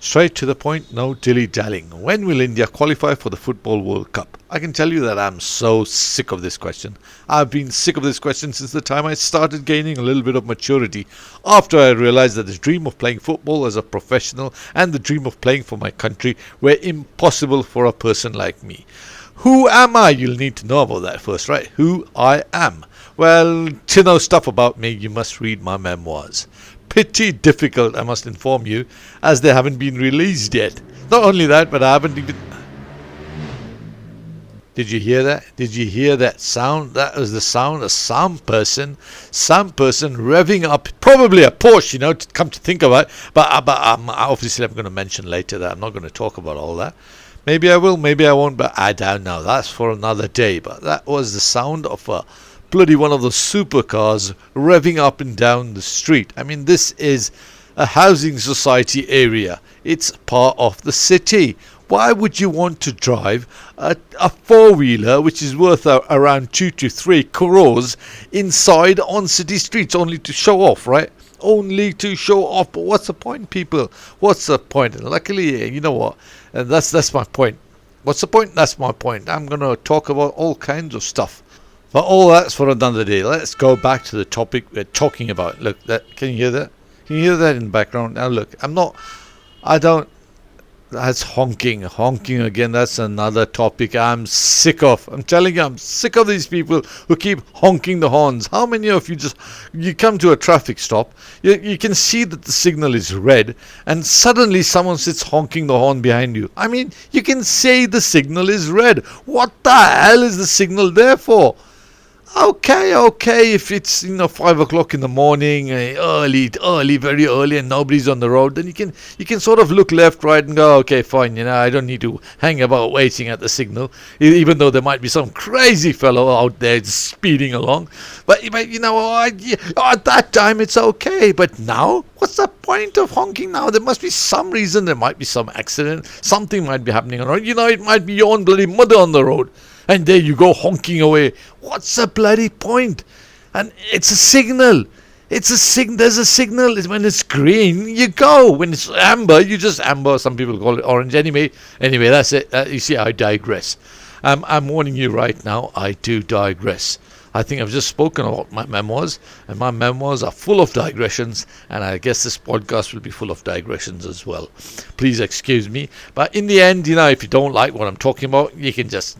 Straight to the point, no dilly-dallying. When will India qualify for the Football World Cup? I can tell you that I'm so sick of this question. I've been sick of this question since the time I started gaining a little bit of maturity after I realized that the dream of playing football as a professional and the dream of playing for my country were impossible for a person like me. Who am I? You'll need to know about that first, right? Who I am. Well, to know stuff about me, you must read my memoirs. Pretty difficult, I must inform you, as they haven't been released yet. Not only that, but I haven't even... Did you hear that? Did you hear that sound? That was the sound of some person revving up, probably a Porsche, to come to think about it. But obviously I'm going to mention later that I'm not going to talk about all that. Maybe I will, maybe I won't, but I don't know. That's for another day. But that was the sound of a bloody one of those supercars revving up and down the street. I mean, this is a housing society area. It's part of the city. Why would you want to drive a four-wheeler which is worth around 2 to 3 crores inside on city streets only to show off, right? Only to show off. But what's the point, people? What's the point? And luckily, you know what? And that's my point. What's the point? That's my point. I'm going to talk about all kinds of stuff. But all that's for another day. Let's go back to the topic we're talking about. Look, can you hear that? Can you hear that in the background? Now look, that's honking again. That's another topic I'm sick of. I'm telling you, I'm sick of these people who keep honking the horns. How many of you come to a traffic stop, you can see that the signal is red, and suddenly someone sits honking the horn behind you. I mean, you can say the signal is red. What the hell is the signal there for? Okay, if it's 5 o'clock in the morning, early, very early, and nobody's on the road, then you can sort of look left, right, and go, okay, fine, I don't need to hang about waiting at the signal, even though there might be some crazy fellow out there just speeding along. But at that time it's okay. But now, what's the point of honking now? There must be some reason. There might be some accident. Something might be happening on the road. It might be your own bloody mother on the road. And there you go, honking away. What's the bloody point? And it's a signal. There's a signal. When it's green, you go. When it's amber, you just amber. Some people call it orange. Anyway, that's it. You see, I digress. I'm warning you right now, I do digress. I think I've just spoken about my memoirs, and my memoirs are full of digressions, and I guess this podcast will be full of digressions as well. Please excuse me. But in the end, if you don't like what I'm talking about, you can just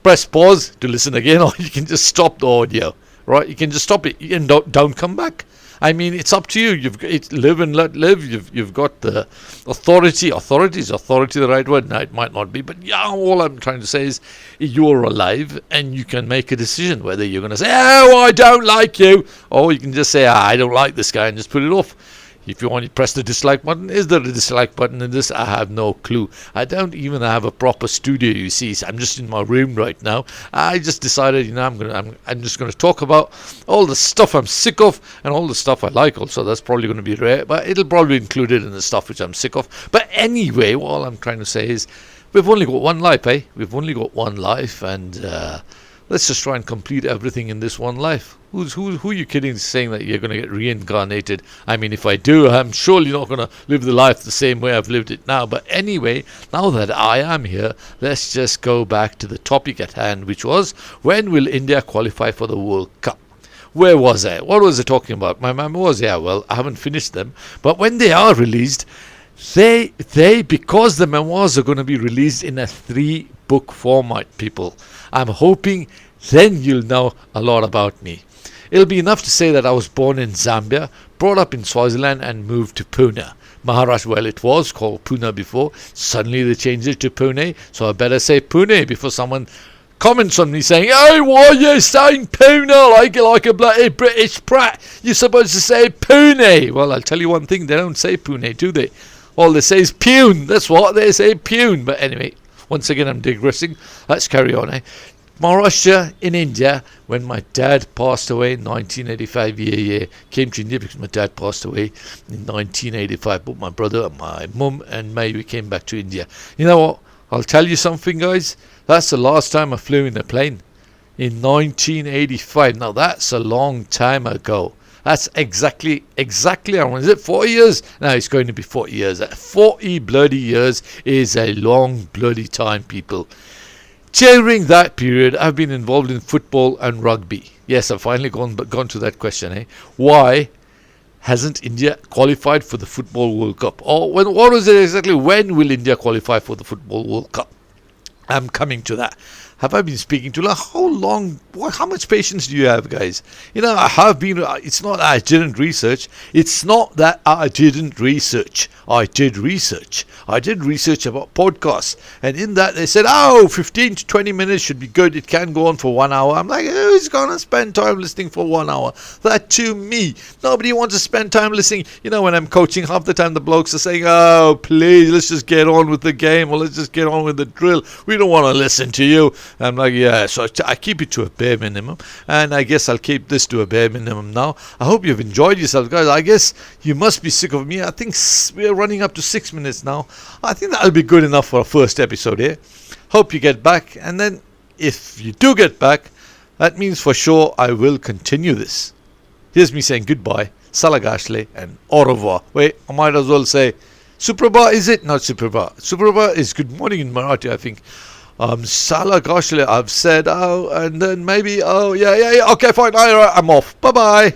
press pause to listen again, or you can just stop the audio, right? You can just stop it and don't come back. I mean, it's up to you. Live and let live. You've got the authority. Is authority the right word? No, it might not be. But yeah, all I'm trying to say is you're alive and you can make a decision whether you're going to say, oh, I don't like you, or you can just say, I don't like this guy, and just put it off. If you want to press the dislike button, is there a dislike button in this? I have no clue. I don't even have a proper studio, you see. So I'm just in my room right now. I just decided, I'm just going to talk about all the stuff I'm sick of and all the stuff I like also. That's probably going to be rare, but it'll probably be included in the stuff which I'm sick of. But anyway, all I'm trying to say is we've only got one life, eh? We've only got one life, and let's just try and complete everything in this one life. Who are you kidding saying that you're going to get reincarnated? I mean, if I do, I'm surely not going to live the life the same way I've lived it now. But anyway, now that I am here, let's just go back to the topic at hand, which was, when will India qualify for the World Cup? Where was I? What was I talking about? My memoirs, I haven't finished them. But when they are released, they because the memoirs are going to be released in a 3-book format, people, I'm hoping then you'll know a lot about me. It'll be enough to say that I was born in Zambia, brought up in Swaziland, and moved to Pune. Maharashtra, well, it was called Pune before. Suddenly they changed it to Pune, so I better say Pune before someone comments on me saying, "Hey, why are you saying Pune like a bloody British prat? You're supposed to say Pune." Well, I'll tell you one thing, they don't say Pune, do they? All they say is Pune. That's what they say, Pune. But anyway, once again, I'm digressing. Let's carry on, eh? Maharashtra in India, when my dad passed away in 1985, came to India because my dad passed away in 1985. But my brother, my mum and me, we came back to India. You know what? I'll tell you something, guys. That's the last time I flew in a plane. In 1985. Now, that's a long time ago. That's exactly. Is it 40 years? No, it's going to be 40 years. 40 bloody years is a long bloody time, people. During that period, I've been involved in football and rugby. Yes, I've finally gone to that question. Why hasn't India qualified for the Football World Cup? Or what was it exactly? When will India qualify for the Football World Cup? I'm coming to that. Have I been speaking to? How long? How much patience do you have, guys? I have been. It's not that I didn't research. It's not that I didn't research. I did research. I did research about podcasts, and in that they said, 15 to 20 minutes should be good. It can go on for 1 hour. I'm like, who's gonna spend time listening for 1 hour? That to me, nobody wants to spend time listening. When I'm coaching, half the time the blokes are saying, "Oh, please, let's just get on with the game, or let's just get on with the drill. We don't want to listen to you." I'm like, yeah, so I keep it to a bare minimum, and I guess I'll keep this to a bare minimum now. I hope you've enjoyed yourself, guys. I guess you must be sick of me. I think we're running up to 6 minutes now. I think that'll be good enough for a first episode here. Hope you get back, and then if you do get back, that means for sure I will continue this. Here's me saying goodbye, Salagashle, and au revoir. Wait, I might as well say Suprabha, is it? Not Suprabha. Suprabha is good morning in Marathi, I think. Salagashle, I've said, and then maybe, yeah, okay, fine, I'm off. Bye-bye.